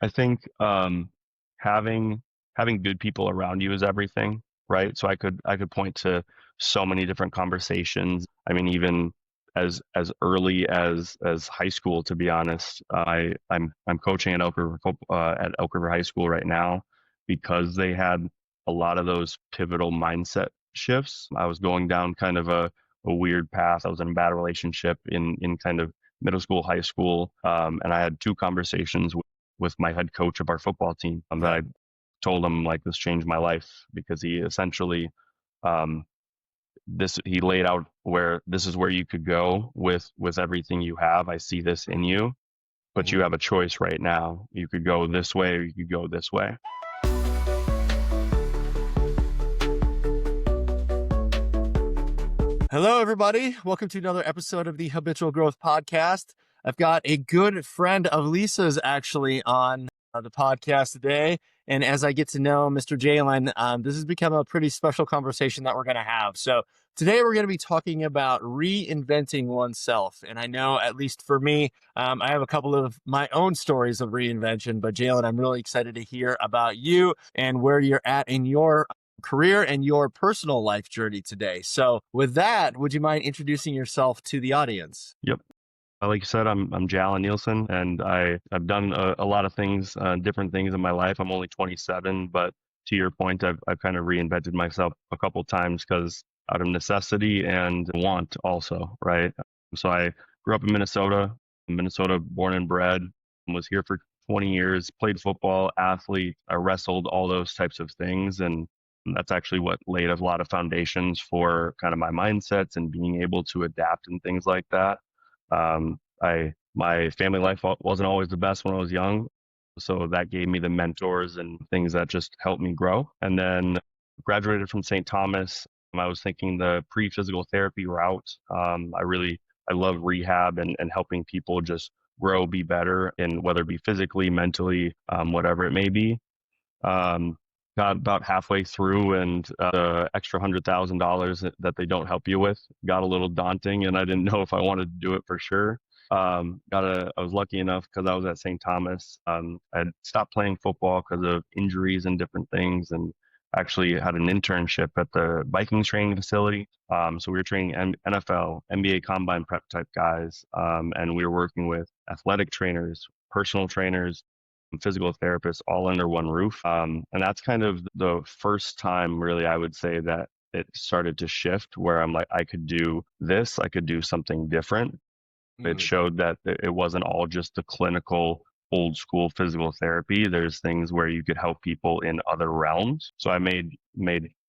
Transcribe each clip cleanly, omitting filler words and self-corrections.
I think having having good people around you is everything, right? So I could point to so many different conversations. I mean, even as early as high school, to be honest. I'm coaching at Elk River High School right now because they had a lot of those pivotal mindset shifts. I was going down kind of a weird path. I was in a bad relationship in kind of middle school, high school, and I had two conversations with my head coach of our football team that Okay. I told him like this changed my life because he essentially um, this he laid out where this is where you could go with everything you have. I see this in you, but you Mhm. have a choice right now. You could go this way or you could go this way. Hello, everybody. Welcome to another episode of the Habitual Growth Podcast. I've got a good friend of Lisa's actually on the podcast today. And as I get to know Mr. Jalon, this has become a pretty special conversation that we're going to have. So today we're going to be talking about reinventing oneself. And I know, at least for me, I have a couple of my own stories of reinvention. But Jalon, I'm really excited to hear about you and where you're at in your career and your personal life journey today. So, with that, would you mind introducing yourself to the audience? Yep. Like you said, I'm Jalon Nielson, and I've done a lot of things, different things in my life. I'm only 27, but to your point, I've kind of reinvented myself a couple times because out of necessity and want also, right? So I grew up in Minnesota, born and bred, and was here for 20 years. Played football, athlete, I wrestled, all those types of things, and that's actually what laid a lot of foundations for kind of my mindsets and being able to adapt and things like that. My family life wasn't always the best when I was young, so that gave me the mentors and things that just helped me grow. And then graduated from St. Thomas. I was thinking the pre-physical therapy route. I love rehab and helping people just grow, be better, and whether it be physically, mentally, whatever it may be. Um, Got about halfway through, and the extra $100,000 that they don't help you with got a little daunting, and I didn't know if I wanted to do it for sure. I was lucky enough because I was at St. Thomas. I had stopped playing football because of injuries and different things, and actually had an internship at the Vikings training facility. So we were training NFL, NBA combine prep type guys, and we were working with athletic trainers, personal trainers, physical therapists all under one roof. And that's kind of the first time, really, I would say that it started to shift where I'm like, I could do this, I could do something different. It Mm. showed that it wasn't all just the clinical old school physical therapy. There's things where you could help people in other realms. So I made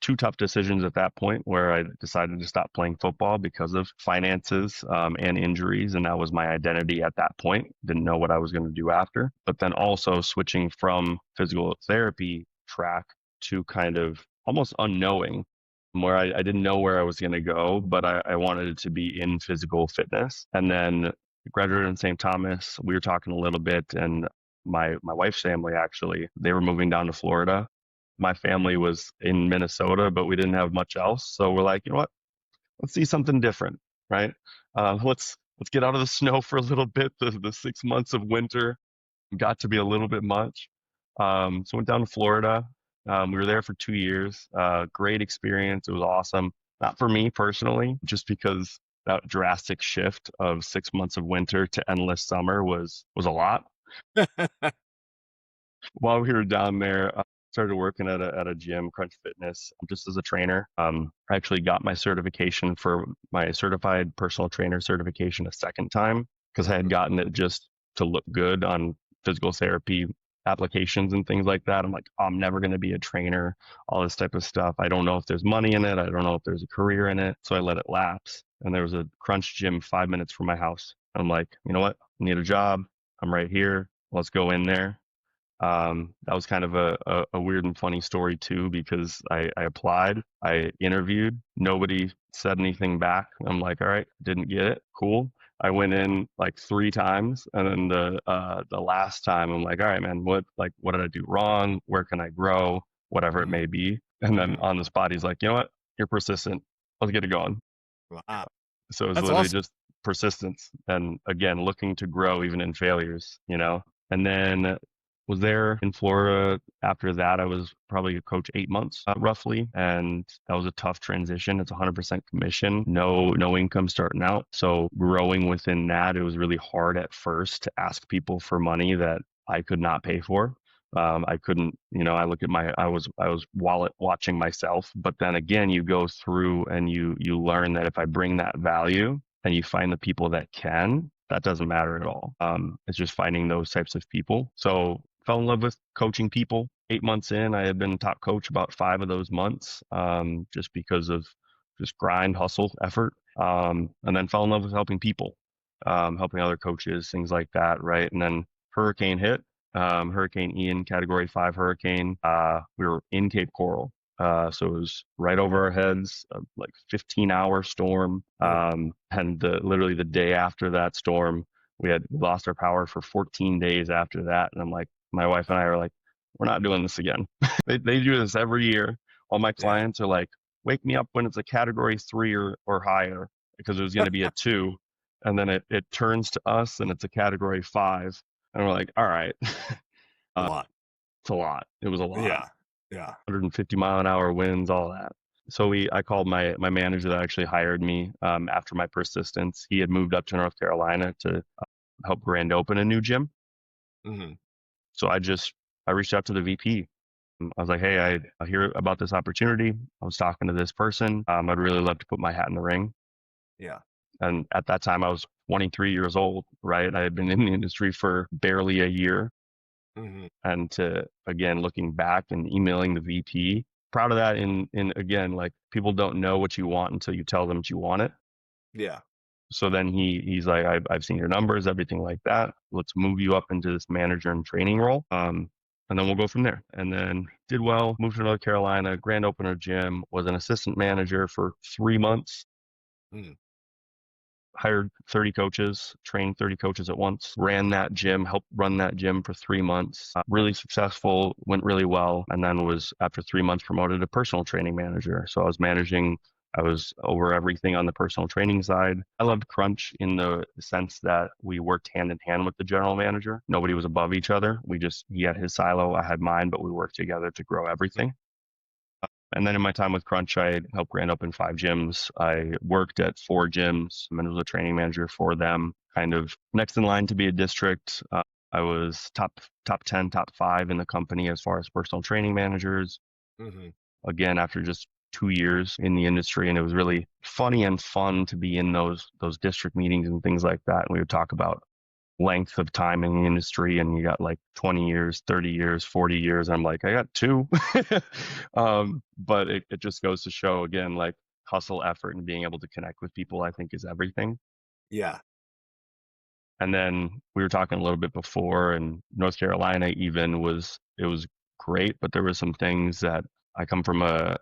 two tough decisions at that point where I decided to stop playing football because of finances and injuries, and that was my identity at that point. Didn't know what I was going to do after, but then also switching from physical therapy track to kind of almost unknowing where I didn't know where I was going to go, but I wanted it to be in physical fitness. And then graduated in St. Thomas. We were talking a little bit, and my wife's family actually they were moving down to Florida. My family was in Minnesota, but we didn't have much else. So we're like, you know what? Let's see something different, right? Let's get out of the snow for a little bit. The 6 months of winter got to be a little bit much. So went down to Florida. We were there for 2 years. Great experience. It was awesome. Not for me personally, just because that drastic shift of 6 months of winter to endless summer was a lot. While we were down there, I started working at a gym, Crunch Fitness, just as a trainer. I actually got my certification for my certified personal trainer certification a second time because I had gotten it just to look good on physical therapy applications and things like that. I'm like, oh, I'm never going to be a trainer, all this type of stuff. I don't know if there's money in it. I don't know if there's a career in it. So I let it lapse. And there was a Crunch gym 5 minutes from my house. I'm like, you know what? I need a job. I'm right here. Let's go in there. That was kind of a weird and funny story too, because I applied, I interviewed, nobody said anything back. I'm like, all right, didn't get it. Cool. I went in like 3 times, and then the last time I'm like, all right, man, what did I do wrong? Where can I grow? Whatever it Mhm. may be. And then Mhm. on the spot, he's like, you know what? You're persistent. Let's get it going. Wow. So it was That's literally awesome. just persistence, and again, looking to grow even in failures, you know. And then Was there in Florida. After that, I was probably a coach 8 months, roughly. And that was a tough transition. It's 100% commission, no income starting out. So growing within that, it was really hard at first to ask people for money that I could not pay for. I couldn't, I look at I was wallet watching myself, but then again, you go through and you learn that if I bring that value and you find the people that can, that doesn't matter at all. It's just finding those types of people. So fell in love with coaching people. 8 months in, I had been top coach about 5 of those months, just because of just grind, hustle, effort. And then fell in love with helping people, helping other coaches, things like that, right? And then hurricane hit, Hurricane Ian, Category 5 hurricane. We were in Cape Coral. So it was right over our heads, like 15-hour storm. And literally the day after that storm, we lost our power for 14 days after that. And I'm like, my wife and I are like, we're not doing this again. They do this every year. All my clients are like, wake me up when it's a Category 3 or higher, because it was going to be a 2. And then it turns to us and it's a Category 5. And we're like, all right, A lot. it's a lot. It was a lot. Yeah. 150-mile-an-hour winds, all that. So I called my manager that actually hired me, after my persistence. He had moved up to North Carolina to help grand open a new gym. Mm-hmm. So I reached out to the VP. I was like, hey, I hear about this opportunity. I was talking to this person. I'd really love to put my hat in the ring. Yeah. And at that time, I was 23 years old, right? I had been in the industry for barely a year. Mm-hmm. And again, looking back and emailing the VP, proud of that. In again, like, people don't know what you want until you tell them that you want it. Yeah. So then he's like, I've seen your numbers, everything like that. Let's move you up into this manager and training role. And then we'll go from there. And then did well, moved to North Carolina, grand opener gym, was an assistant manager for 3 months. Mm-hmm. Hired 30 coaches, trained 30 coaches at once, ran that gym, helped run that gym for 3 months. Really successful, went really well. And then was, after 3 months, promoted to personal training manager. So I was over everything on the personal training side. I loved Crunch in the sense that we worked hand in hand with the general manager. Nobody was above each other. He had his silo, I had mine, but we worked together to grow everything. And then in my time with Crunch, I helped grand open 5 gyms. I worked at 4 gyms and was a training manager for them, kind of next in line to be a district. I was top 10, top 5 in the company as far as personal training managers. Mm-hmm. Again, after just 2 years in the industry, and it was really funny and fun to be in those district meetings and things like that. And we would talk about length of time in the industry, and you got like 20 years, 30 years, 40 years. I'm like, I got 2. But it just goes to show, again, like, hustle, effort, and being able to connect with people, I think, is everything. Yeah. And then we were talking a little bit before, and North Carolina even it was great, but there were some things that I come from a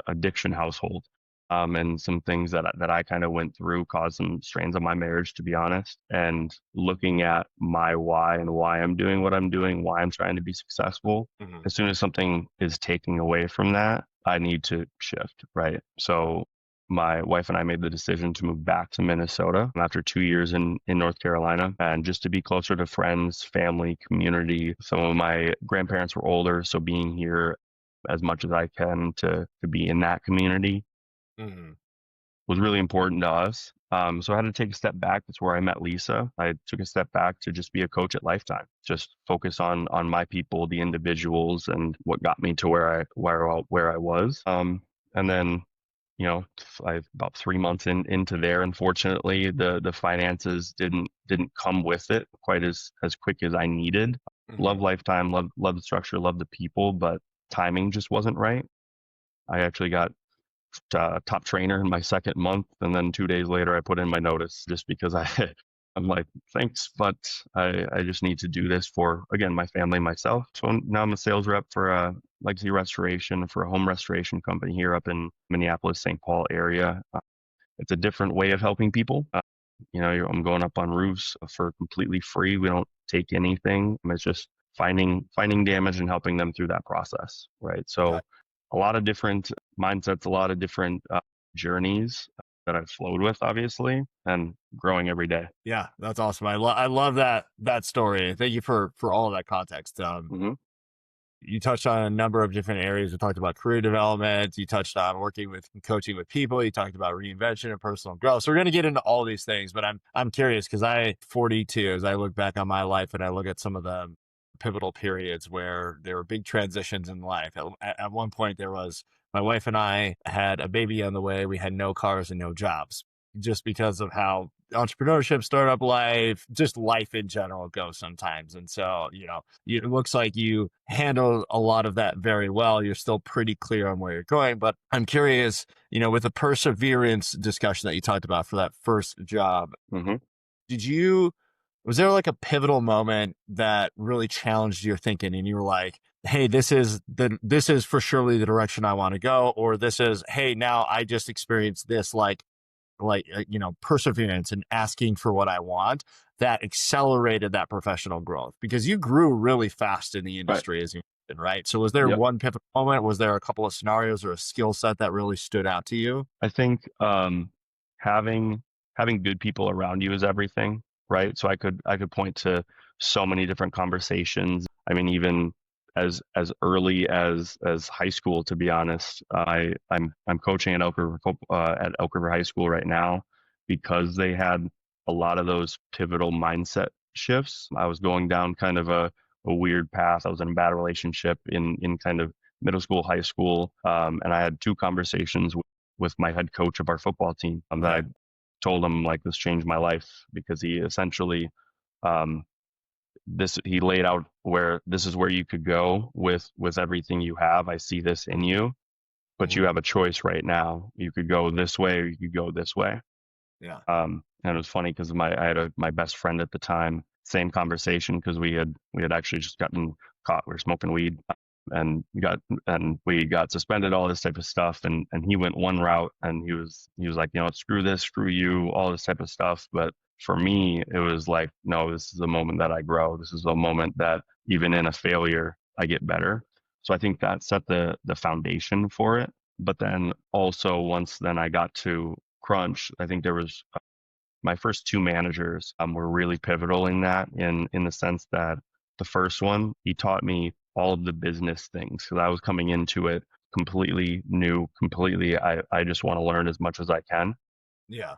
addiction household. And some things that I kind of went through caused some strains on my marriage, to be honest. And looking at my why and why I'm doing what I'm doing, why I'm trying to be successful, Mm-hmm. as soon as something is taking away from that, I need to shift, right? So my wife and I made the decision to move back to Minnesota after 2 years in North Carolina, and just to be closer to friends, family, community. Some of my grandparents were older, so being here as much as I can to be in that community. Mm-hmm. Was really important to us. So I had to take a step back. That's where I met Lisa. I took a step back to just be a coach at Lifetime, just focus on my people, the individuals, and what got me to where I was. And then, I about 3 months into there, unfortunately, the finances didn't come with it quite as quick as I needed. Mm-hmm. Love Lifetime, love the structure, love the people, but timing just wasn't right. I actually got top trainer in my second month, and then 2 days later I put in my notice, just because I'm like, thanks, but I just need to do this for, again, my family, myself. So now I'm a sales rep for a legacy restoration, for a home restoration company here up in Minneapolis, St. Paul area. It's a different way of helping people. I'm going up on roofs for completely free. We don't take anything. It's just finding damage and helping them through that process, right? So a lot of different mindsets, a lot of different journeys that I've flowed with, obviously, and growing every day. Yeah, that's awesome. I love that story. Thank you for all of that context. Hmm. You touched on a number of different areas. We talked about career development. You touched on working with coaching with people. You talked about reinvention and personal growth. So we're going to get into all these things, but I'm curious because I 42, as I look back on my life and I look at some of the pivotal periods where there were big transitions in life. At one point, there was my wife and I had a baby on the way. We had no cars and no jobs just because of how entrepreneurship, startup life, just life in general goes sometimes. And so, it looks like you handle a lot of that very well. You're still pretty clear on where you're going, but I'm curious, with the perseverance discussion that you talked about for that first job, Hmm. was there like a pivotal moment that really challenged your thinking and you were like, hey, this is for surely the direction I want to go, or this is, hey, now I just experienced this perseverance and asking for what I want that accelerated that professional growth because you grew really fast in the Right. industry as you mentioned, right? So was there Yep. one pivotal moment? Was there a couple of scenarios or a skill set that really stood out to you? I think having having good people around you is everything, right? So I could point to so many different conversations. I mean, even as early as high school, to be honest. I'm coaching at Elk River High School right now because they had a lot of those pivotal mindset shifts. I was going down kind of a weird path. I was in a bad relationship in kind of middle school, high school, and I had two conversations with my head coach of our football team that I Right. told him like this changed my life because he essentially um, he laid out where this is where you could go with everything you have. I see this in you, but you Mhm. have a choice right now. You could go this way or you could go this way. Yeah. And it was funny because I had my best friend at the time, same conversation because we had actually just gotten caught. We were smoking weed and we got suspended, all this type of stuff. And he went one route and he was like, screw this, screw you, all this type of stuff. But for me, it was like, no, this is the moment that I grow. This is the moment that even in a failure, I get better. So I think that set the foundation for it. But then also once then I got to Crunch, I think there was my first two managers were really pivotal in that, in the sense that the first one, he taught me all of the business things because I was coming into it completely new, completely. I just want to learn as much as I can. Yeah.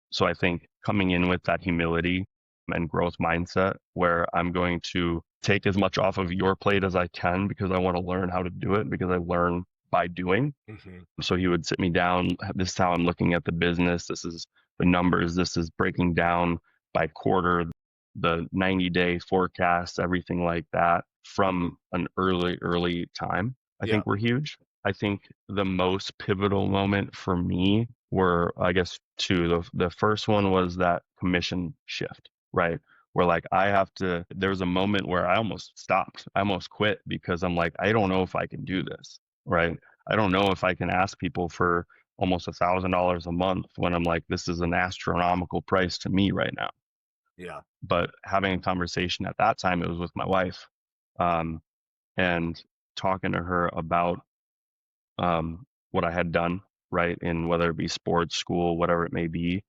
So I think coming in with that humility and growth mindset where I'm going to take as much off of your plate as I can because I want to learn how to do it because I learn by doing. Hmm. So he would sit me down. This is how I'm looking at the business. This is the numbers. This is breaking down by quarter, the 90-day forecast, everything like that Hmm. from an early time. I Yeah. think were huge. I think the most pivotal moment for me were, I guess, two. The first one was that commission shift, right? Where like there was a moment where I almost stopped. I almost quit because I'm like, I don't know if I can do this, right? I don't know if I can ask people for almost $1,000 a month when I'm like, this is an astronomical price to me right now. Yeah. But having a conversation at that time, it was with my wife, um, and talking to her about what I had done, right, in whether it be sports, school, whatever it may be,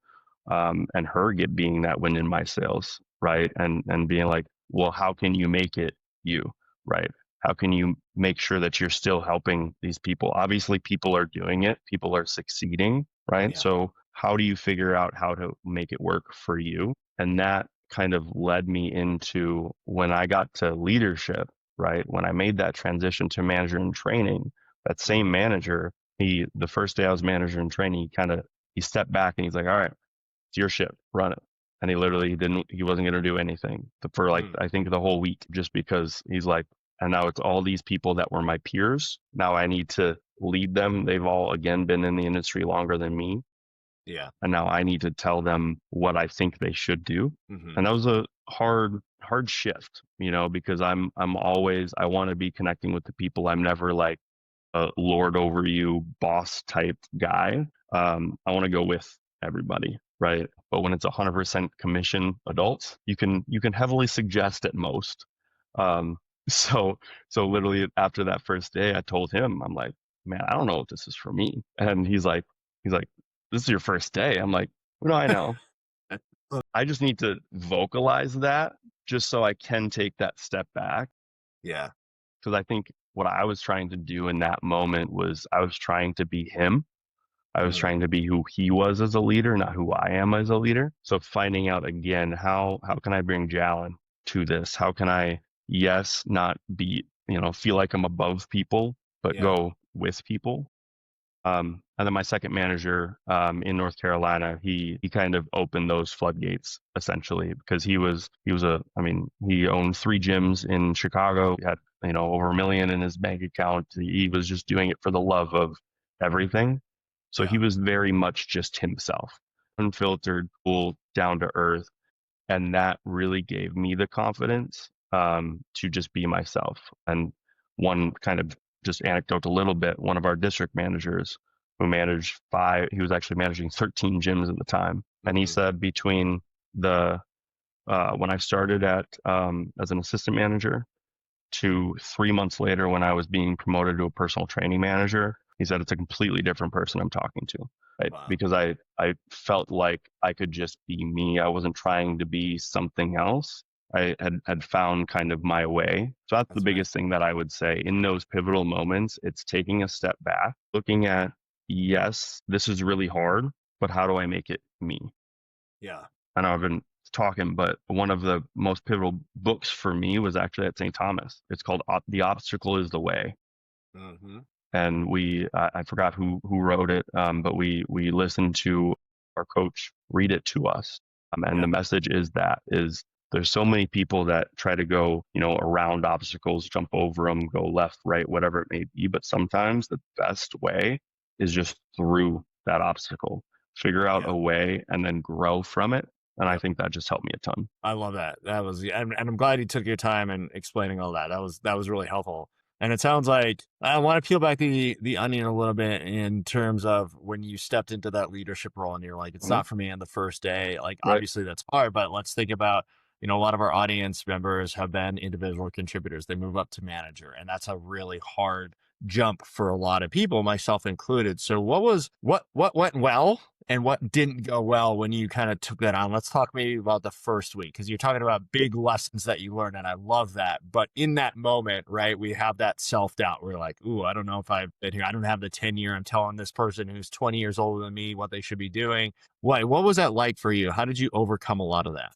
and her being that wind in my sails, right, and being like, well, how can you make it you, right? How can you make sure that you're still helping these people? Obviously, people are doing it, people are succeeding, right? Yeah. So how do you figure out how to make it work for you? And that kind of led me into when I got to leadership, right? When I made that transition to manager in training, that same Hmm. manager, the first day I was manager in training, he stepped back and he's like, all right, it's your ship, run it. And he wasn't going to do anything for like, Mm. I think the whole week, just because he's like, and now it's all these people that were my peers. Now I need to lead them. They've all, again, been in the industry longer than me. Yeah. And now I need to tell them what I think they should do. Hmm. And that was a hard shift, because I'm always, I want to be connecting with the people. I'm never like a lord over you boss type guy. I want to go with everybody, right? But when it's 100% commission adults, you can heavily suggest at most. Um, so so literally after that first day, I told him, I'm like, man, I don't know if this is for me. And he's like, this is your first day. I'm like, what do I know? I just need to vocalize that just so I can take that step back. Yeah. Because I think what I was trying to do in that moment was I was trying to be him. I was Mm, trying to be who he was as a leader, not who I am as a leader. So finding out again, how can I bring Jalon to this? How can I, yes, not be, feel like I'm above people, but yeah. go with people? And then my second manager in North Carolina, he kind of opened those floodgates essentially because he owned 3 gyms in Chicago. He had over $1 million in his bank account. He was just doing it for the love of everything. So Yeah. he was very much just himself, unfiltered, cool, down to earth, and that really gave me the confidence to just be myself. And one kind of just anecdote a little bit, one of our district managers who managed he was actually managing 13 gyms at the time. And he Mm, said between the, when I started as an assistant manager to 3 months later when I was being promoted to a personal training manager, he said it's a completely different person I'm talking to. Right? wow. Because I felt like I could just be me. I wasn't trying to be something else. I had found kind of my way. So that's the That's amazing. biggest thing that I would say in those pivotal moments. It's taking a step back, looking at, yes, this is really hard, but how do I make it me? Yeah. I know I've been talking, but one of the most pivotal books for me was actually at St. Thomas. It's called The Obstacle is the Way. Mm-hmm. And I forgot who wrote it, but we listened to our coach read it to us. And Yeah. the message is there's so many people that try to go, around obstacles, jump over them, go left, right, whatever it may be. But sometimes the best way is just through that obstacle, figure out Yeah. a way and then grow from it. And I Yep. think that just helped me a ton. I love that. That was, and I'm glad you took your time in explaining all that. That was really helpful. And it sounds like I want to peel back the onion a little bit in terms of when you stepped into that leadership role and you're like, it's Mhm. not for me on the first day. Like, Right. obviously that's hard, but let's think about, a lot of our audience members have been individual contributors. They move up to manager, and that's a really hard jump for a lot of people, myself included. So what went well and what didn't go well when you kind of took that on? Let's talk maybe about the first week, because you're talking about big lessons that you learned, and I love that. But in that moment, right, we have that self-doubt. We're like, ooh, I don't know if I've been here. I don't have the tenure. I'm telling this person who's 20 years older than me what they should be doing. What was that like for you? How did you overcome a lot of that?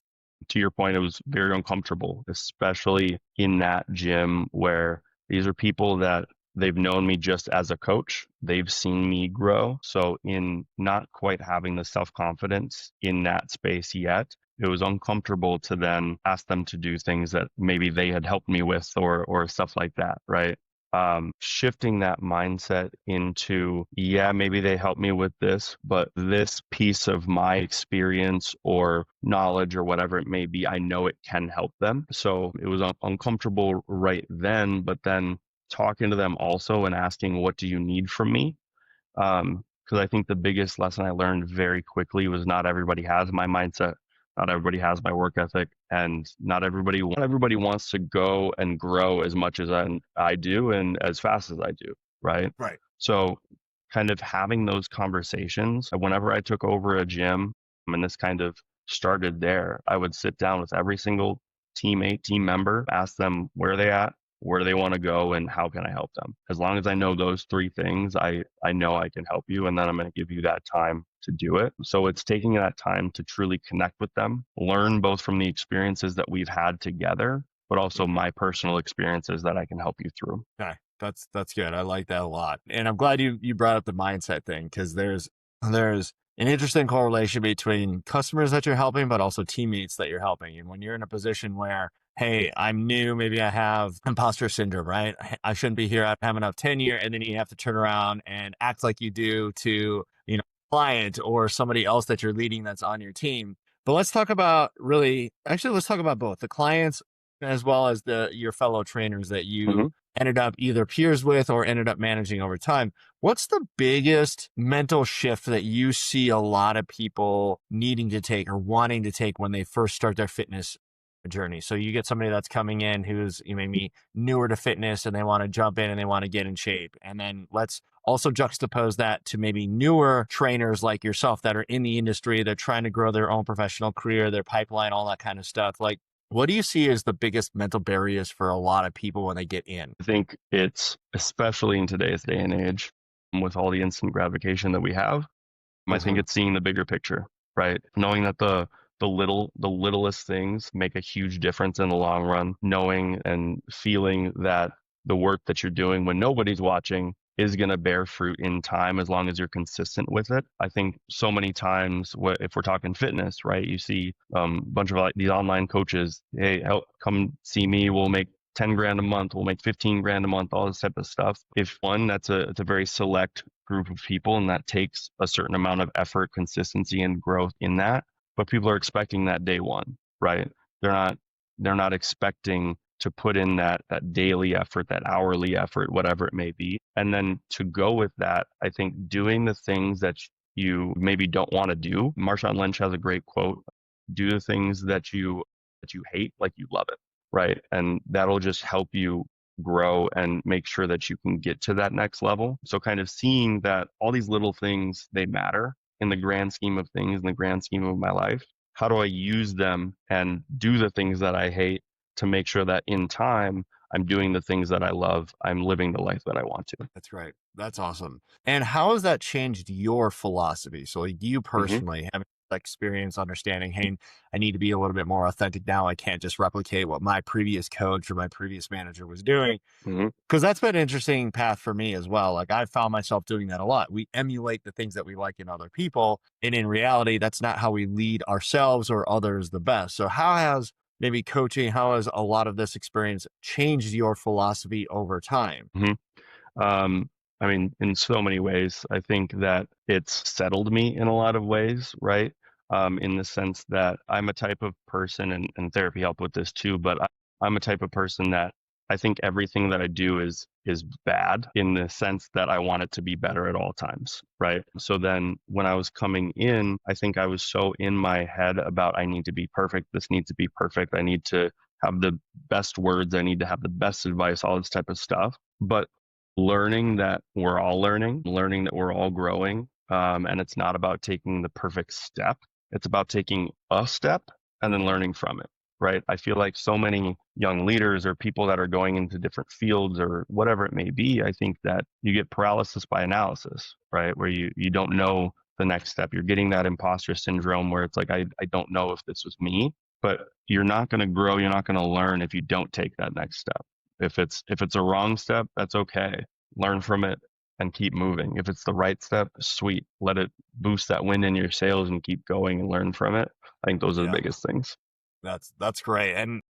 To your point, it was very uncomfortable, especially in that gym where these are people that they've known me just as a coach. They've seen me grow. So, in not quite having the self confidence in that space yet, it was uncomfortable to then ask them to do things that maybe they had helped me with or stuff like that, right? Shifting that mindset into, yeah, maybe they helped me with this, but this piece of my experience or knowledge or whatever it may be, I know it can help them. So it was uncomfortable right then, but then talking to them also and asking, what do you need from me? Because I think the biggest lesson I learned very quickly was not everybody has my mindset, not everybody has my work ethic, and not everybody wants to go and grow as much as I do and as fast as I do, right? Right. So kind of having those conversations whenever I took over a gym, and this kind of started there, I would sit down with every single teammate, team member, ask them where they at, where they want to go, and how can I help them. As long as I know those 3 things, I know I can help you, and then I'm going to give you that time to do it. So it's taking that time to truly connect with them, learn both from the experiences that we've had together, but also Mhm. my personal experiences that I can help you through. Okay, that's good. I like that a lot, and I'm glad you brought up the mindset thing, because there's an interesting correlation between customers that you're helping, but also teammates that you're helping. And when you're in a position where, hey, I'm new, maybe I have imposter syndrome, right? I shouldn't be here. I don't have enough tenure, and then you have to turn around and act like you do to client or somebody else that you're leading that's on your team. But let's talk about let's talk about both the clients as well as your fellow trainers that you Mm-hmm. ended up either peers with or ended up managing over time. What's the biggest mental shift that you see a lot of people needing to take or wanting to take when they first start their fitness journey. So you get somebody that's coming in who's maybe newer to fitness and they want to jump in and they want to get in shape. And then let's also juxtapose that to maybe newer trainers like yourself that are in the industry. They're trying to grow their own professional career, their pipeline, all that kind of stuff. Like, what do you see as the biggest mental barriers for a lot of people when they get in? I think it's, especially in today's day and age, with all the instant gratification that we have, I think it's seeing the bigger picture, right? Knowing that the littlest things make a huge difference in the long run, knowing and feeling that the work that you're doing when nobody's watching is going to bear fruit in time as long as you're consistent with it. I think so many times, if we're talking fitness, right, you see a bunch of like these online coaches, hey, come see me, we'll make 10 grand a month, we'll make 15 grand a month, all this type of stuff. If one, it's a very select group of people, and that takes a certain amount of effort, consistency, and growth in that. But people are expecting that day one, right? They're not expecting to put in that daily effort, that hourly effort, whatever it may be. And then to go with that, I think doing the things that you maybe don't want to do. Marshawn Lynch has a great quote: "Do the things that you hate like you love it." Right? And that'll just help you grow and make sure that you can get to that next level. So kind of seeing that all these little things, they matter in the grand scheme of things, in the grand scheme of my life. How do I use them and do the things that I hate to make sure that in time I'm doing the things that I love, I'm living the life that I want to. That's right. That's awesome. And how has that changed your philosophy? So like you Hmm. personally having that experience understanding, hey, I need to be a little bit more authentic now. I can't just replicate what my previous coach or my previous manager was doing. Hmm. Because that's been an interesting path for me as well. Like I've found myself doing that a lot. We emulate the things that we like in other people. And in reality, that's not how we lead ourselves or others the best. So how has maybe coaching, how has a lot of this experience changed your philosophy over time? Hmm. Um, I mean, in so many ways, I think that it's settled me in a lot of ways, right? In the sense that I'm a type of person, and therapy helped with this too, but I'm a type of person that I think everything that I do is bad in the sense that I want it to be better at all times, right? So then when I was coming in, I think I was so in my head about I need to be perfect, this needs to be perfect, I need to have the best words, I need to have the best advice, all this type of stuff. But learning that we're all learning that we're all growing. And it's not about taking the perfect step. It's about taking a step and then Mhm. learning from it, right? I feel like so many young leaders or people that are going into different fields or whatever it may be, I think that you get paralysis by analysis, right? Where you don't know the next step. You're getting that imposter syndrome where it's like, I don't know if this was me, but you're not going to grow. You're not going to learn if you don't take that next step. If it's a wrong step, that's okay. Learn from it and keep moving. If it's the right step, sweet. Let it boost that wind in your sails and keep going and learn from it. I think those are the Yeah. biggest things. That's great. And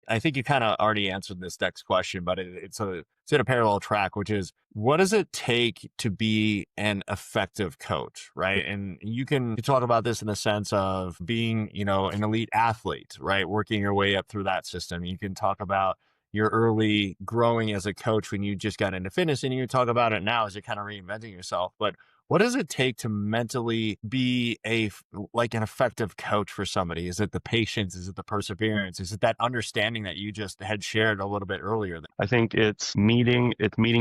I think you kind of already answered this next question, but it's in a parallel track, which is what does it take to be an effective coach, right? And you can talk about this in the sense of being, an elite athlete, right? Working your way up through that system. You can talk about your early growing as a coach when you just got into fitness, and you can talk about it now as you're kind of reinventing yourself. But what does it take to mentally be like an effective coach for somebody? Is it the patience? Is it the perseverance? Is it that understanding that you just had shared a little bit earlier? I think it's meeting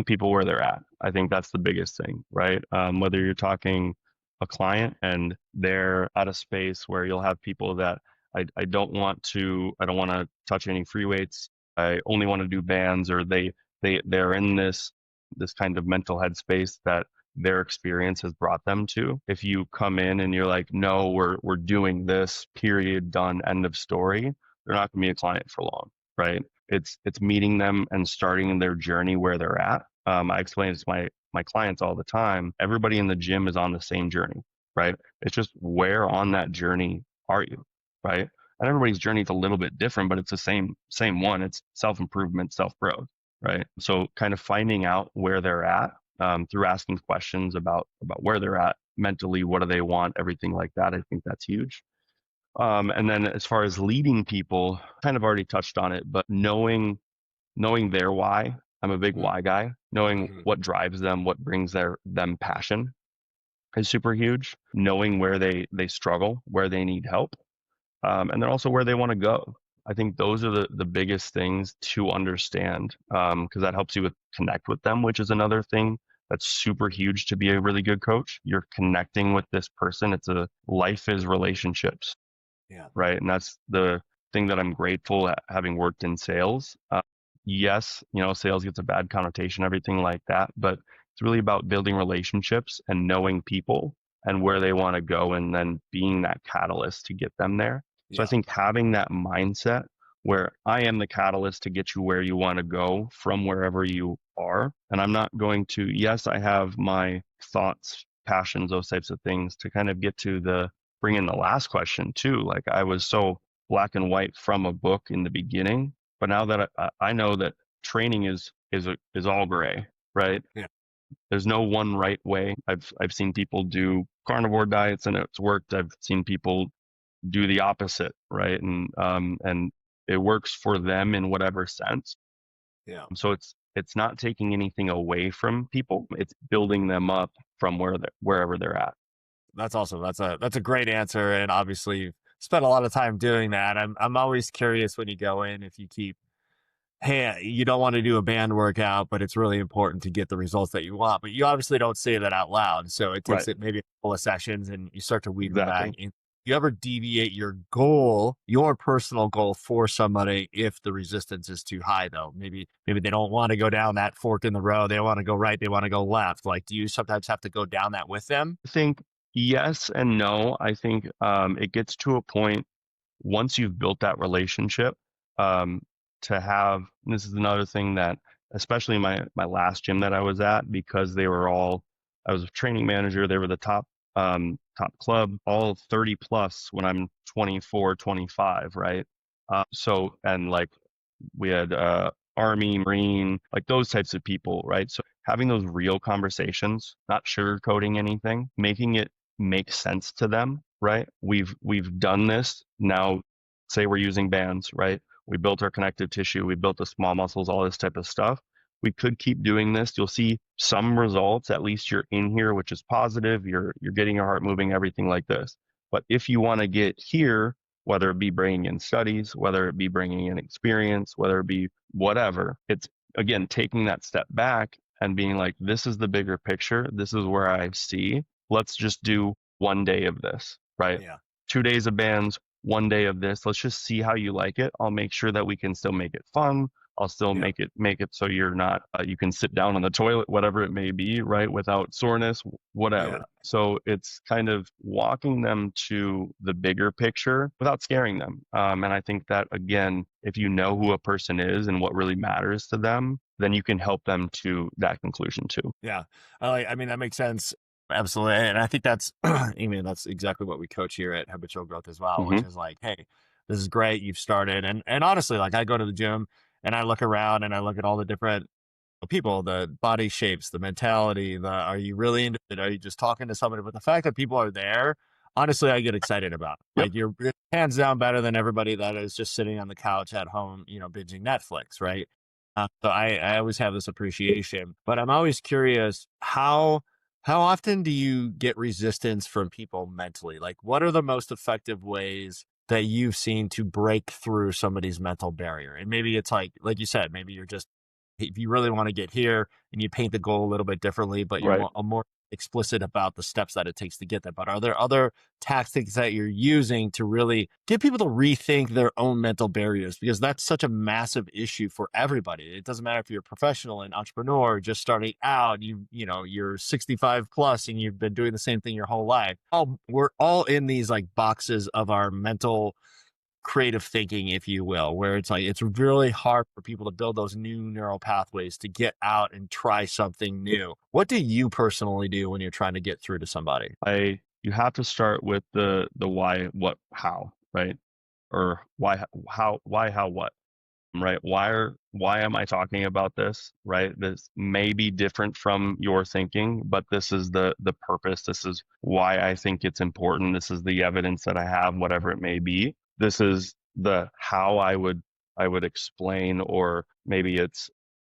people where they're at. I think that's the biggest thing, right? Whether you're talking a client and they're at a space where you'll have people that I don't want to touch any free weights. I only want to do bands, or they're in this kind of mental headspace that their experience has brought them to. If you come in and you're like, no, we're doing this, period, done, end of story, they're not gonna be a client for long, right? It's meeting them and starting their journey where they're at. I explain this to my clients all the time. Everybody in the gym is on the same journey, right? It's just where on that journey are you, right? And everybody's journey is a little bit different, but it's the same one. It's self improvement, self growth, right? So kind of finding out where they're at through asking questions about where they're at mentally, what do they want, everything like that. I think that's huge. And then as far as leading people, kind of already touched on it, but knowing their why. I'm a big Mhm. why guy. Knowing Mhm. what drives them, what brings them passion is super huge. Knowing where they struggle, where they need help, and then also where they want to go. I think those are the biggest things to understand, because that helps you with connect with them, which is another thing that's super huge to be a really good coach. You're connecting with this person. Life is relationships, Yeah. right? And that's the thing that I'm grateful at having worked in sales. Yes, sales gets a bad connotation, everything like that, but it's really about building relationships and knowing people and where they want to go and then being that catalyst to get them there. So I Yeah. think having that mindset where I am the catalyst to get you where you want to go from wherever you are. And I'm not going to, yes, I have my thoughts, passions, those types of things to kind of get to bring in the last question too. Like I was so black and white from a book in the beginning, but now that I know that training is all gray, right? Yeah. There's no one right way. I've seen people do carnivore diets and it's worked. I've seen people do the opposite, right? And it works for them in whatever sense. Yeah. So it's not taking anything away from people. It's building them up from wherever they're at. That's awesome. That's a great answer. And obviously you've spent a lot of time doing that. I'm always curious when you go in, if you keep, hey, you don't want to do a band workout, but it's really important to get the results that you want. But you obviously don't say that out loud. So it takes Right. it maybe a couple of sessions and you start to weave them back Exactly. in. You ever deviate your goal, your personal goal for somebody if the resistance is too high though? Maybe they don't want to go down that fork in the road. They want to go right, they want to go left. Like, do you sometimes have to go down that with them? I think yes and no. I think it gets to a point once you've built that relationship, um, to have, and this is another thing that, especially my last gym that I was at, because I was a training manager. They were the top club, all 30 plus when I'm 24, 25, right? And like we had Army, Marine, like those types of people, right? So having those real conversations, not sugarcoating anything, making it make sense to them, right? We've done this now. Say we're using bands, right? We built our connective tissue, we built the small muscles, all this type of stuff. We could keep doing this. You'll see some results. At least you're in here, which is positive. You're getting your heart moving, everything like this. But if you want to get here, whether it be bringing in studies, whether it be bringing in experience, whether it be whatever, it's again taking that step back and being like, this is the bigger picture. This is where I see. Let's just do 1 day of this, right? Yeah. 2 days of bands, 1 day of this. Let's just see how you like it. I'll make sure that we can still make it fun. I'll still Yeah. make it so you're not you can sit down on the toilet, whatever it may be, right, without soreness, whatever. Yeah. So it's kind of walking them to the bigger picture without scaring them. And I think that again, if you know who a person is and what really matters to them, then you can help them to that conclusion too. Yeah. I mean, that makes sense. Absolutely. And I think that's, I mean, that's exactly what we coach here at Habitual Growth as well, which Hmm. is like, hey, this is great. You've started. And honestly, like I go to the gym and I look around and I look at all the different people, the body shapes, the mentality, are you really into it? Are you just talking to somebody? But the fact that people are there, honestly, I get excited about. Yep. Like you're hands down better than everybody that is just sitting on the couch at home, binging Netflix, right? So I always have this appreciation, but I'm always curious how often do you get resistance from people mentally? Like, what are the most effective ways that you've seen to break through somebody's mental barrier? And maybe it's like you said, maybe you're just, if you really want to get here and you paint the goal a little bit differently, but you're Right. more explicit about the steps that it takes to get there. But are there other tactics that you're using to really get people to rethink their own mental barriers? Because that's such a massive issue for everybody. It doesn't matter if you're a professional, an entrepreneur, just starting out, you're 65 plus and you've been doing the same thing your whole life. We're all in these like boxes of our mental creative thinking, if you will, where it's like it's really hard for people to build those new neural pathways to get out and try something new. What do you personally do when you're trying to get through to somebody? You have to start with the why, what, how, right? Or why, how, what, right? Why am I talking about this, right? This may be different from your thinking, but this is the purpose. This is why I think it's important. This is the evidence that I have, whatever it may be. This is the how I would explain, or maybe it's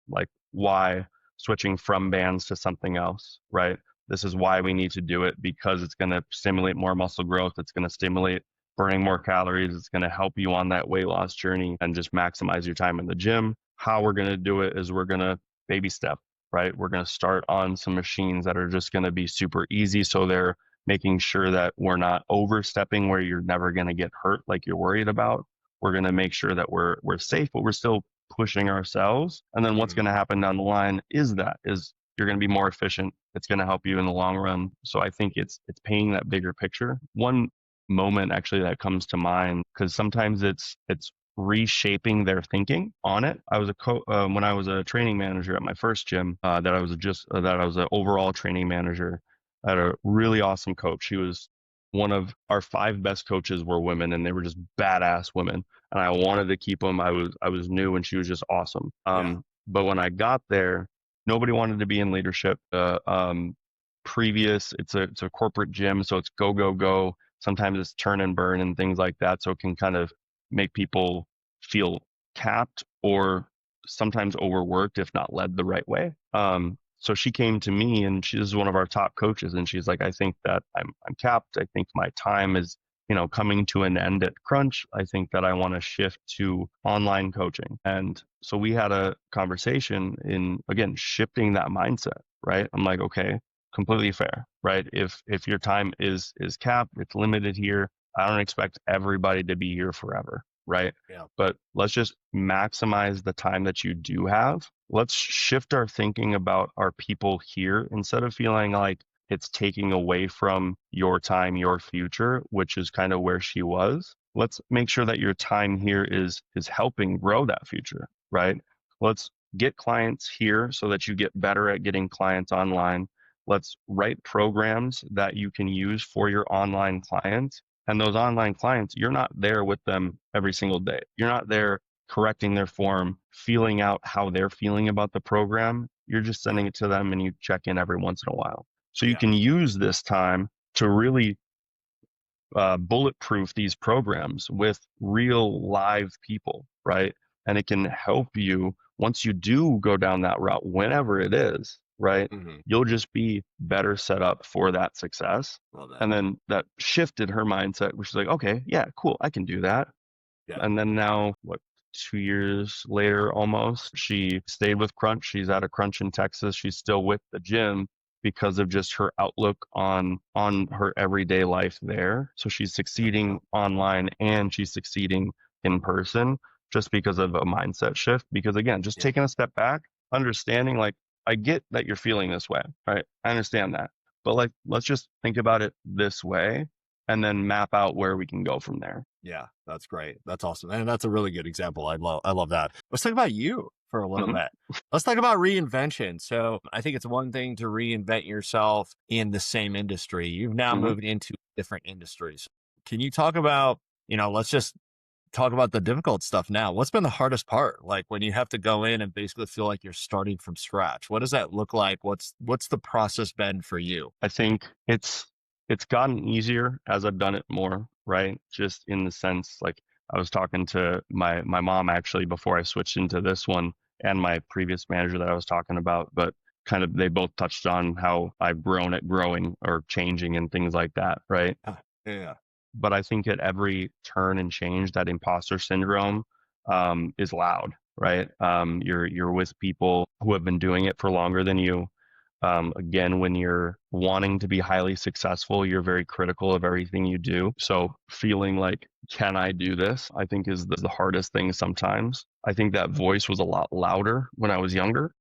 like why switching from bands to something else, right? This is why we need to do it, because it's going to stimulate more muscle growth. It's going to stimulate burning more calories. It's going to help you on that weight loss journey and just maximize your time in the gym. How we're going to do it is we're going to baby step, right? We're going to start on some machines that are just going to be super easy. So they're making sure that we're not overstepping where you're never going to get hurt like you're worried about. We're going to make sure that we're safe, but we're still pushing ourselves. And then what's going to happen down the line is you're going to be more efficient. It's going to help you in the long run. So I think it's painting that bigger picture. One moment actually that comes to mind, because sometimes it's reshaping their thinking on it. I was when I was a training manager at my first gym, that I was an overall training manager. I had a really awesome coach. She was one of our 5 best coaches were women, and they were just badass women. And I wanted to keep them. I was new, and she was just awesome. But when I got there, nobody wanted to be in leadership. It's a corporate gym, so it's go, go, go. Sometimes it's turn and burn and things like that. So it can kind of make people feel capped or sometimes overworked if not led the right way. So she came to me, and she's one of our top coaches, and she's like, I think that I'm capped. I think my time is, coming to an end at Crunch. I think that I want to shift to online coaching. And so we had a conversation in, again, shifting that mindset, right? I'm like, okay, completely fair, right? If your time is capped, it's limited here. I don't expect everybody to be here forever, right? Yeah. But let's just maximize the time that you do have. Let's shift our thinking about our people here instead of feeling like it's taking away from your time, your future, which is kind of where she was. Let's make sure that your time here is helping grow that future, right? Let's get clients here so that you get better at getting clients online. Let's write programs that you can use for your online clients. And those online clients, you're not there with them every single day. You're not there correcting their form, feeling out how they're feeling about the program. You're just sending it to them, and you check in every once in a while. So you can use this time to really bulletproof these programs with real live people, right? And it can help you once you do go down that route, whenever it is, right? You'll just be better set up for that success. And then that shifted her mindset, which is like, okay, yeah, cool, I can do that. Yeah. And then now, 2 years later almost, she stayed with Crunch. She's at a Crunch in Texas. She's still with the gym because of just her outlook on her everyday life there. So she's succeeding online and she's succeeding in person just because of a mindset shift. Because again, just taking a step back, understanding like, I get that you're feeling this way, right? I understand that. But like, let's just think about it this way and then map out where we can go from there. Yeah, that's great. That's awesome. And that's a really good example. I love that. Let's talk about you for a little bit. Let's talk about reinvention. So I think it's one thing to reinvent yourself in the same industry. You've now moved into different industries. Can you talk about, let's just talk about the difficult stuff now. What's been the hardest part? Like when you have to go in and basically feel like you're starting from scratch, what does that look like? What's the process been for you? I think it's gotten easier as I've done it more, right? Just in the sense, like I was talking to my mom actually before I switched into this one, and my previous manager that I was talking about, but kind of they both touched on how I've grown at growing or changing and things like that, right? Yeah. But I think at every turn and change, that imposter syndrome is loud, right? You're with people who have been doing it for longer than you. Again, when you're wanting to be highly successful, you're very critical of everything you do. So feeling like, can I do this? I think is the hardest thing sometimes. I think that voice was a lot louder when I was younger.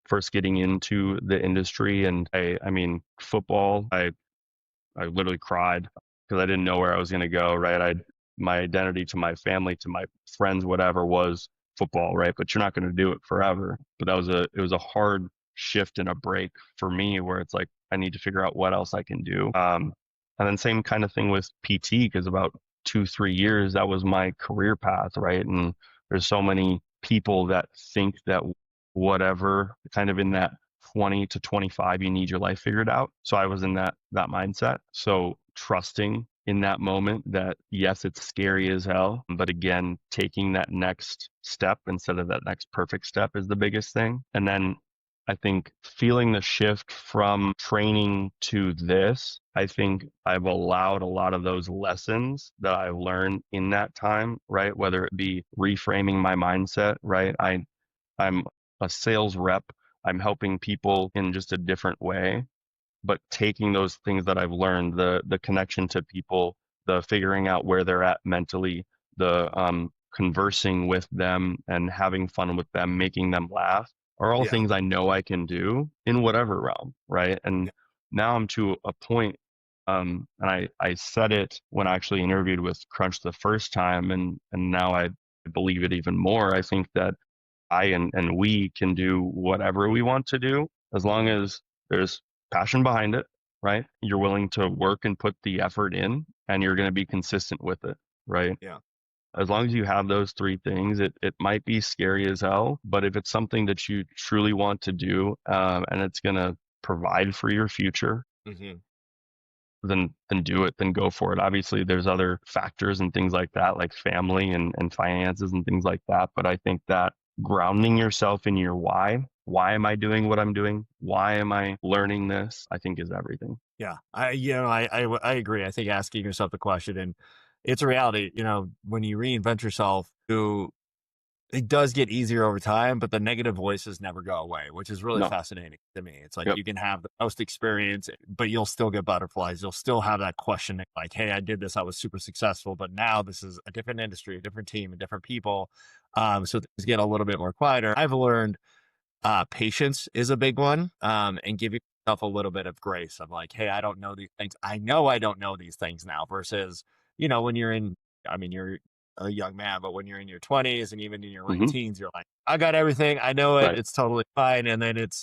First getting into the industry, and I mean, football, I literally cried because I didn't know where I was going to go, right? My identity to my family, to my friends, whatever, was football, right? But you're not going to do it forever. But it was a hard shift and a break for me where it's like, I need to figure out what else I can do. And then same kind of thing with PT, because about 2-3 years, that was my career path, right? And there's so many people that think that whatever kind of in that 20 to 25, you need your life figured out. So I was in that mindset. So trusting in that moment that yes, it's scary as hell, but again, taking that next step instead of that next perfect step is the biggest thing. And then I think feeling the shift from training to this, I think I've allowed a lot of those lessons that I've learned in that time, right? Whether it be reframing my mindset, right? I'm a sales rep. I'm helping people in just a different way, but taking those things that I've learned, the connection to people, the figuring out where they're at mentally, the conversing with them and having fun with them, making them laugh, are all Yeah. things I know I can do in whatever realm, right? And now I'm to a point, and I said it when I actually interviewed with Crunch the first time, and now I believe it even more. I think that and we can do whatever we want to do as long as there's passion behind it, right? You're willing to work and put the effort in and you're going to be consistent with it, right? Yeah. As long as you have those three things, it might be scary as hell, but if it's something that you truly want to do, and it's going to provide for your future, Hmm. then do it, then go for it. Obviously, there's other factors and things like that, like family and finances and things like that. But I think that grounding yourself in your why am I doing what I'm doing? Why am I learning this? I think is everything. Yeah. I agree. I think asking yourself the question, and it's a reality, when you reinvent yourself, it does get easier over time, but the negative voices never go away, which is really No. fascinating to me. It's like Yep. you can have the most experience, but you'll still get butterflies. You'll still have that question like, hey, I did this, I was super successful, but now this is a different industry, a different team, and different people. So things get a little bit more quieter. I've learned patience is a big one, and giving yourself a little bit of grace of like, hey, I don't know these things. I know I don't know these things now versus, when you're I mean, you're a young man, but when you're in your 20s and even in your late Hmm. teens, you're like, I got everything. I know it. Right. It's totally fine. And then it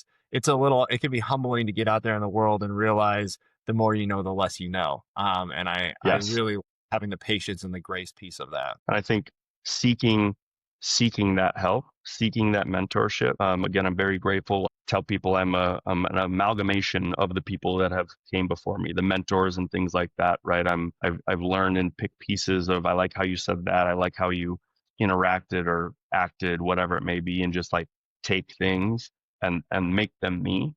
can be humbling to get out there in the world and realize the more you know, the less you know. And I Yes. really having the patience and the grace piece of that. And I think seeking seeking that help, seeking that mentorship. Again, I'm very grateful. I tell people I'm an amalgamation of the people that have came before me, the mentors and things like that. Right? I've learned and picked pieces of. I like how you said that. I like how you interacted or acted, whatever it may be, and just like take things and make them me,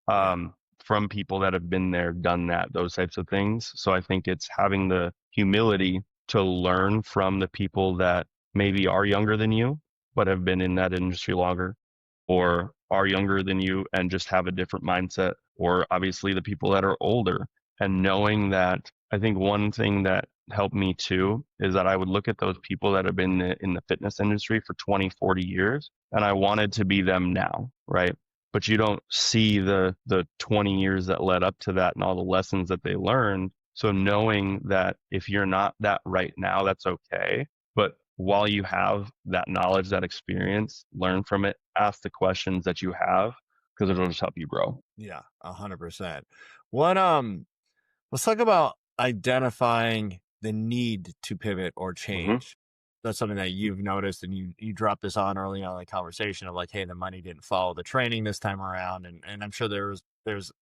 Yeah. from people that have been there, done that, those types of things. So I think it's having the humility to learn from the people that maybe are younger than you, but have been in that industry longer, or are younger than you and just have a different mindset, or obviously the people that are older. And knowing that, I think one thing that helped me too is that I would look at those people that have been in the fitness industry for 20, 40 years, and I wanted to be them now, right? But you don't see the 20 years that led up to that and all the lessons that they learned. So knowing that if you're not that right now, that's okay. But while you have that knowledge, that experience, learn from it, ask the questions that you have, because it'll just help you grow. Yeah, 100%. What let's talk about identifying the need to pivot or Hmm. change. That's something that you've noticed, and you dropped this on early on in the conversation of like, hey, the money didn't follow the training this time around, and I'm sure there's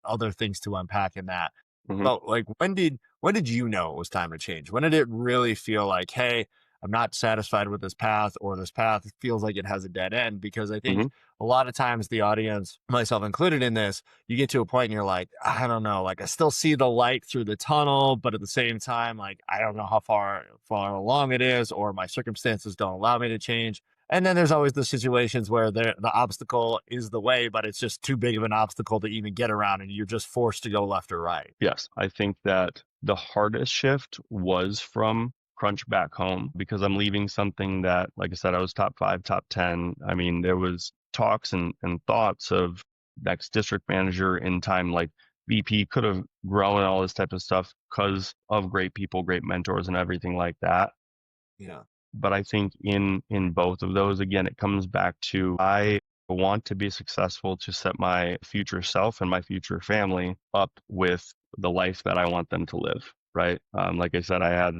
other things to unpack in that. Hmm. But like, when did you know it was time to change? When did it really feel like, hey, I'm not satisfied with this path, or this path feels like it has a dead end? Because I think Hmm. a lot of times the audience, myself included in this, you get to a point and you're like, I don't know, like I still see the light through the tunnel, but at the same time, like I don't know how far along it is, or my circumstances don't allow me to change. And then there's always the situations where the obstacle is the way, but it's just too big of an obstacle to even get around, and you're just forced to go left or right. Yes, I think that the hardest shift was from Crunch back home because I'm leaving something that, like I said, I was top five, top 10. I mean, there was talks and thoughts of next district manager in time, like VP could have grown and all this type of stuff because of great people, great mentors and everything like that. Yeah. But I think in both of those, again, it comes back to I want to be successful to set my future self and my future family up with the life that I want them to live. Right. Like I said, I had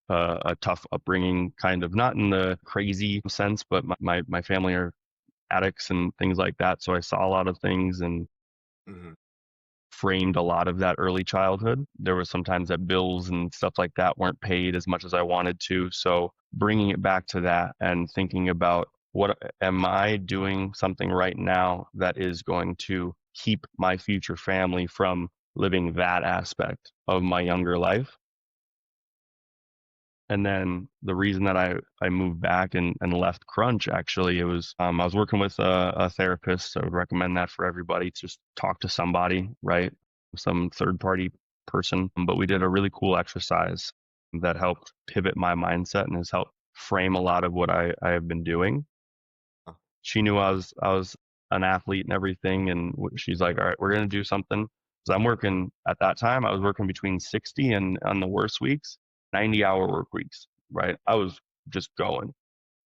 a tough upbringing, kind of not in the crazy sense, but my family are addicts and things like that. So I saw a lot of things and Hmm. framed a lot of that early childhood. There was sometimes that bills and stuff like that weren't paid as much as I wanted to. So bringing it back to that and thinking about what am I doing something right now that is going to keep my future family from living that aspect of my younger life? And then the reason that I moved back and left Crunch, actually, it was I was working with a therapist. So I would recommend that for everybody. Just talk to somebody, right? Some third party person. But we did a really cool exercise that helped pivot my mindset and has helped frame a lot of what I have been doing. She knew I was an athlete and everything, and she's like, "All right, we're gonna do something." So I'm working at that time. I was working between 60 and on the worst weeks, 90-hour work weeks. Right, I was just going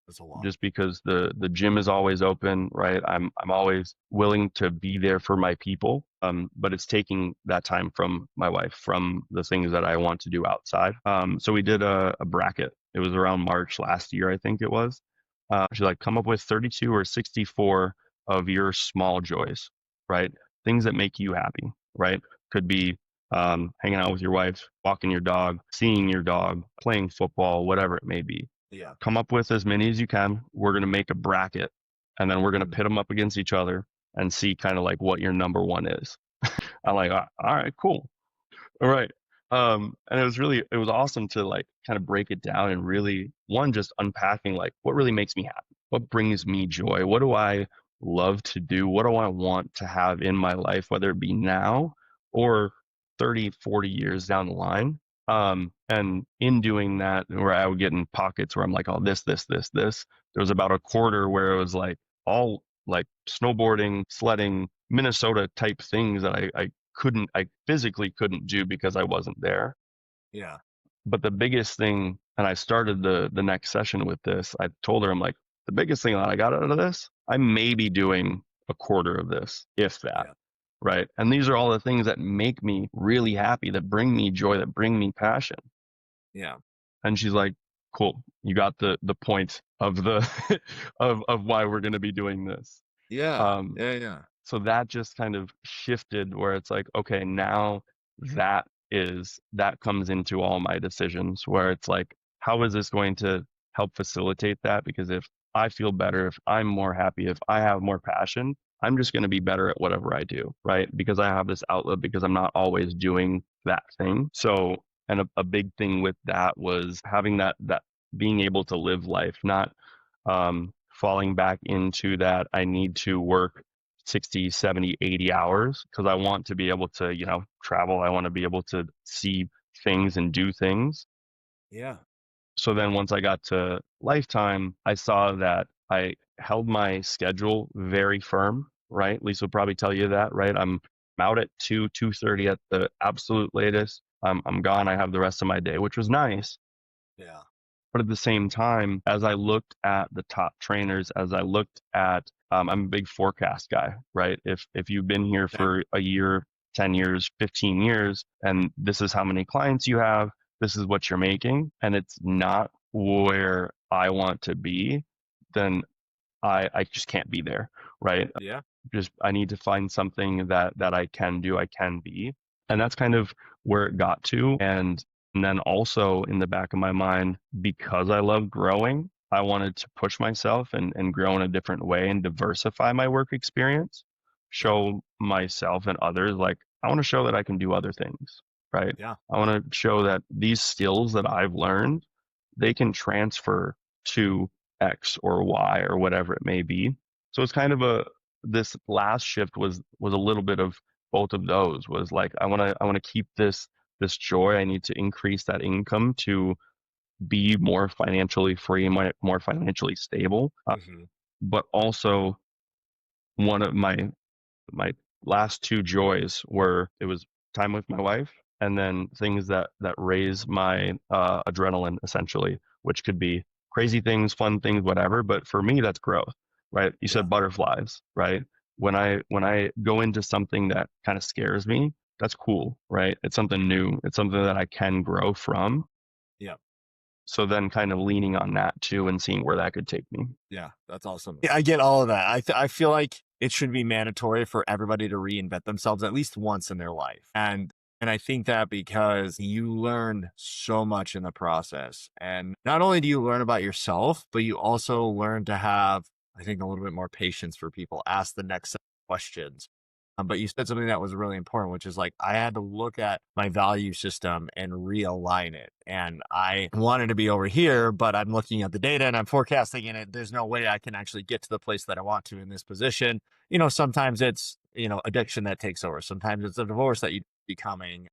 That's a lot. just because the gym is always open, right? I'm always willing to be there for my people. But it's taking that time from my wife, from the things that I want to do outside. So we did a bracket. It was around March last year, I think it was. She's like, come up with 32 or 64 of your small joys, right? Things that make you happy, right? Could be hanging out with your wife, walking your dog, seeing your dog, playing football, whatever it may be. Yeah. Come up with as many as you can. We're going to make a bracket, and then we're going to Mm. pit them up against each other and see kind of like what your number one is. I'm like, all right, cool. All right. And it was awesome to like kind of break it down and really, one, just unpacking like what really makes me happy, what brings me joy, what do I love to do, what do I want to have in my life, whether it be now or 30, 40 years down the line. And in doing that, where I would get in pockets where I'm like, oh, this. There was about a quarter where it was like all like snowboarding, sledding, Minnesota type things that I physically couldn't do because I wasn't there. Yeah. But the biggest thing, and I started the next session with this, I told her, I'm like, the biggest thing that I got out of this, I may be doing a quarter of this, if that. Yeah. Right. And these are all the things that make me really happy, that bring me joy, that bring me passion. Yeah. And she's like, cool, you got the point of the of why we're gonna be doing this. Yeah. Um, Yeah. Yeah. so that just kind of shifted where it's like, okay, now that comes into all my decisions where it's like, how is this going to help facilitate that? Because if I feel better, if I'm more happy, if I have more passion, I'm just going to be better at whatever I do, right? Because I have this outlet, because I'm not always doing that thing. So, and a big thing with that was having that being able to live life, not falling back into that I need to work 60, 70, 80 hours because I want to be able to, travel. I want to be able to see things and do things. Yeah. So then once I got to Lifetime, I saw that I held my schedule very firm, right? Lisa will probably tell you that, right? I'm out at 2:30 at the absolute latest. I'm gone. I have the rest of my day, which was nice. Yeah. But at the same time, as I looked at the top trainers, as I looked at, I'm a big forecast guy, right? If you've been here Okay. for a year, 10 years, 15 years, and this is how many clients you have, this is what you're making, and it's not where I want to be, then I just can't be there, right? Yeah. Just I need to find something that I can do, I can be. And that's kind of where it got to. And then also in the back of my mind, because I love growing, I wanted to push myself and grow in a different way and diversify my work experience, Yeah. show myself and others like I want to show that I can do other things, right? Yeah. I want to show that these skills that I've learned, they can transfer to X or Y or whatever it may be. So it's kind of this last shift was a little bit of both of those. Was like I want to keep this joy. I need to increase that income to be more financially free and more financially stable. Hmm. But also one of my last two joys were it was time with my wife and then things that raise my adrenaline essentially, which could be crazy things, fun things, whatever. But for me, that's growth, right? You Yeah. said butterflies, right? When I go into something that kind of scares me, that's cool, right? It's something new. It's something that I can grow from. Yeah. So then kind of leaning on that too and seeing where that could take me. Yeah. That's awesome. Yeah, I get all of that. I feel like it should be mandatory for everybody to reinvent themselves at least once in their life. And I think that because you learn so much in the process. And not only do you learn about yourself, but you also learn to have I think a little bit more patience for people, ask the next set of questions. But you said something that was really important, which is like I had to look at my value system and realign it. And I wanted to be over here, but I'm looking at the data and I'm forecasting in it. There's no way I can actually get to the place that I want to in this position. Sometimes it's, addiction that takes over. Sometimes it's a divorce that you becoming.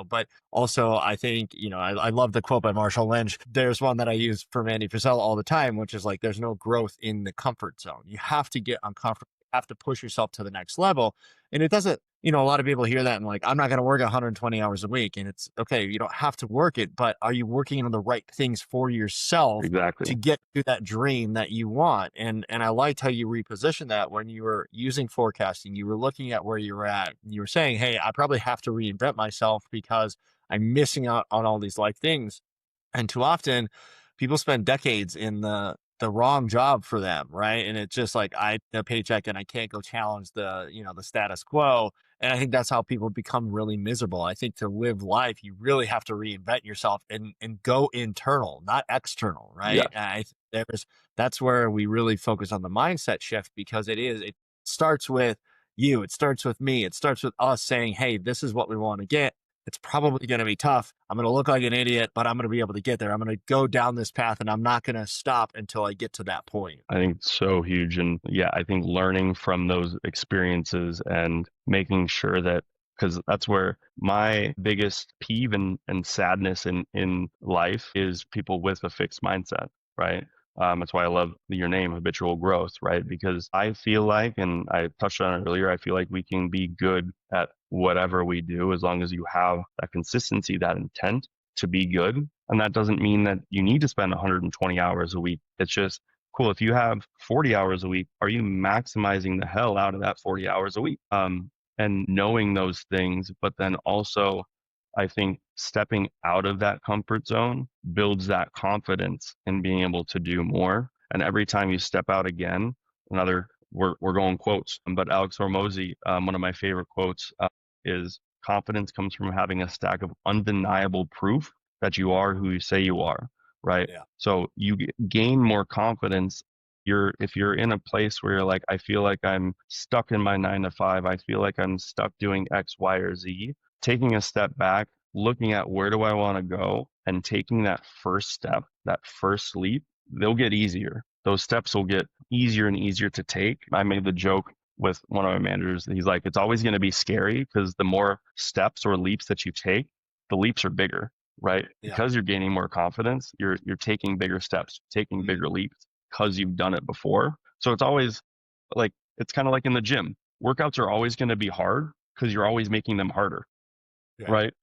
But also I think, I love the quote by Marshall Lynch. There's one that I use for Mandy Frisell all the time, which is like, there's no growth in the comfort zone. You have to get uncomfortable, you have to push yourself to the next level. And it doesn't, a lot of people hear that and like, I'm not going to work 120 hours a week. And it's okay. You don't have to work it, but are you working on the right things for yourself to Exactly. get to that dream that you want? And I liked how you repositioned that when you were using forecasting, you were looking at where you were at. You were saying, hey, I probably have to reinvent myself because I'm missing out on all these life things. And too often people spend decades in the wrong job for them, right? And it's just like I get a paycheck and I can't go challenge the status quo. And I think that's how people become really miserable. I think to live life, you really have to reinvent yourself and go internal, not external, right? Yes. And that's where we really focus on the mindset shift, because it starts with you, it starts with me, it starts with us saying, hey, this is what we want to get. It's probably going to be tough. I'm going to look like an idiot, but I'm going to be able to get there. I'm going to go down this path and I'm not going to stop until I get to that point. I think it's so huge. And yeah, I think learning from those experiences and making sure that, because that's where my biggest peeve and sadness in life is people with a fixed mindset, right? That's why I love your name, habitual growth, right? Because I feel like, and I touched on it earlier, I feel like we can be good at whatever we do as long as you have that consistency, that intent to be good. And that doesn't mean that you need to spend 120 hours a week. It's just cool. If you have 40 hours a week, are you maximizing the hell out of that 40 hours a week? And knowing those things, but then also I think stepping out of that comfort zone builds that confidence in being able to do more. And every time you step out again, we're going quotes, but Alex Hormozy, one of my favorite quotes is confidence comes from having a stack of undeniable proof that you are who you say you are, right? Yeah. So you gain more confidence. If you're in a place where you're like, I feel like I'm stuck in my 9 to 5, I feel like I'm stuck doing X, Y, or Z, taking a step back, looking at where do I want to go, and taking that first step, that first leap, they'll get easier. Those steps will get easier and easier to take. I made the joke with one of my managers. He's like, it's always going to be scary because the more steps or leaps that you take, the leaps are bigger, right? Yeah. Because you're gaining more confidence, you're taking bigger steps, taking bigger leaps because you've done it before. So it's always like, it's kind of like in the gym. Workouts are always going to be hard because you're always making them harder, right?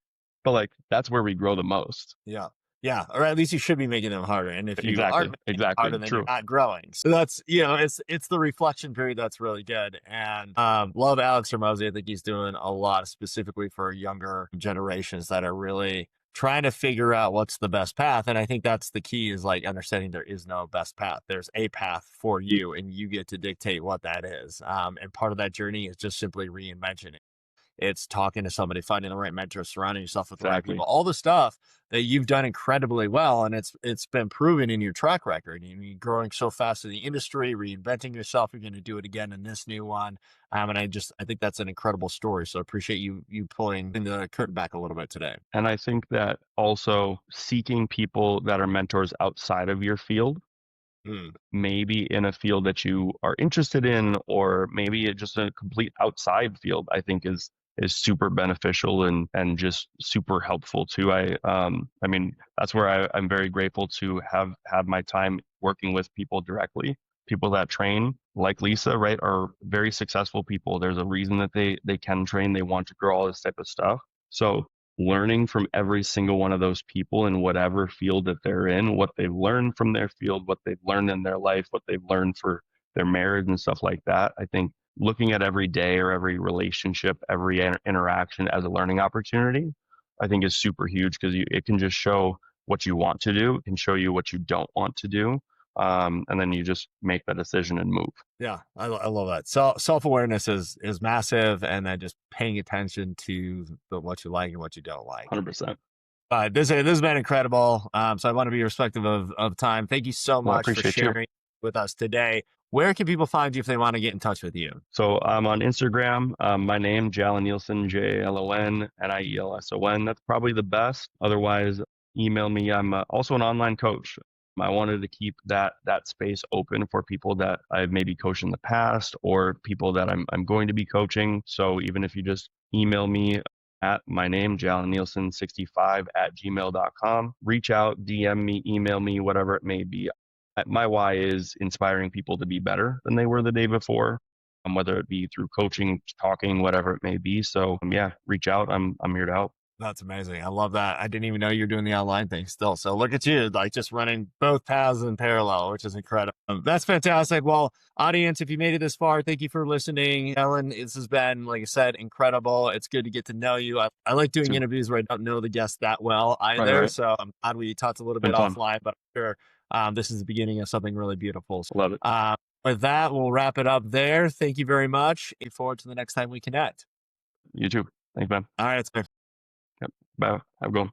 But like, that's where we grow the most. Yeah. Yeah. Or at least you should be making them harder. And if you aren't making them Exactly. harder, then you're True. not growing. So that's, it's the reflection period that's really good. And love Alex Hormozy. I think he's doing a lot specifically for younger generations that are really trying to figure out what's the best path. And I think that's the key, is like understanding there is no best path. There's a path for you and you get to dictate what that is. And part of that journey is just simply reinvention. It's talking to somebody, finding the right mentor, surrounding yourself with the right people, all the stuff that you've done incredibly well. And it's been proven in your track record. You're growing so fast in the industry, reinventing yourself. You're going to do it again in this new one. And I think that's an incredible story. So I appreciate you pulling the curtain back a little bit today. And I think that also seeking people that are mentors outside of your field, maybe in a field that you are interested in, or maybe just a complete outside field, I think is super beneficial and just super helpful too. I mean, that's where I'm very grateful to have had my time working with people directly. People that train like Lisa, right, are very successful people. There's a reason that they can train, they want to grow, all this type of stuff. So learning from every single one of those people in whatever field that they're in, what they've learned from their field, what they've learned in their life, what they've learned for their marriage and stuff like that. I think looking at every day or every relationship, every interaction as a learning opportunity, I think is super huge, because it can just show what you want to do. It can show you what you don't want to do. And then you just make that decision and move. Yeah, I love that. So self-awareness is massive, and then just paying attention to what you like and what you don't like. 100%. This has been incredible. So I want to be respectful of time. Thank you so Well, I much for appreciate you. sharing with us today. Where can people find you if they want to get in touch with you? So I'm on Instagram. My name, Jalon Nielson, JalonNielson. That's probably the best. Otherwise, email me. I'm also an online coach. I wanted to keep that space open for people that I've maybe coached in the past or people that I'm going to be coaching. So even if you just email me at my name, JalonNielson65 @gmail.com, reach out, DM me, email me, whatever it may be. My why is inspiring people to be better than they were the day before, whether it be through coaching, talking, whatever it may be. So yeah, reach out. I'm here to help. That's amazing. I love that. I didn't even know you're doing the online thing still. So look at you, like just running both paths in parallel, which is incredible. That's fantastic. Well, audience, if you made it this far, thank you for listening. Ellen, this has been, like I said, incredible. It's good to get to know you. I like doing interviews where I don't know the guest that well either. Right. So I'm glad we talked a little bit Fun. offline, but I'm sure this is the beginning of something really beautiful. So, Love it. with that, we'll wrap it up there. Thank you very much. Look forward to the next time we connect. You too. Thanks, man. All right. Yep. Bye. Have a good one.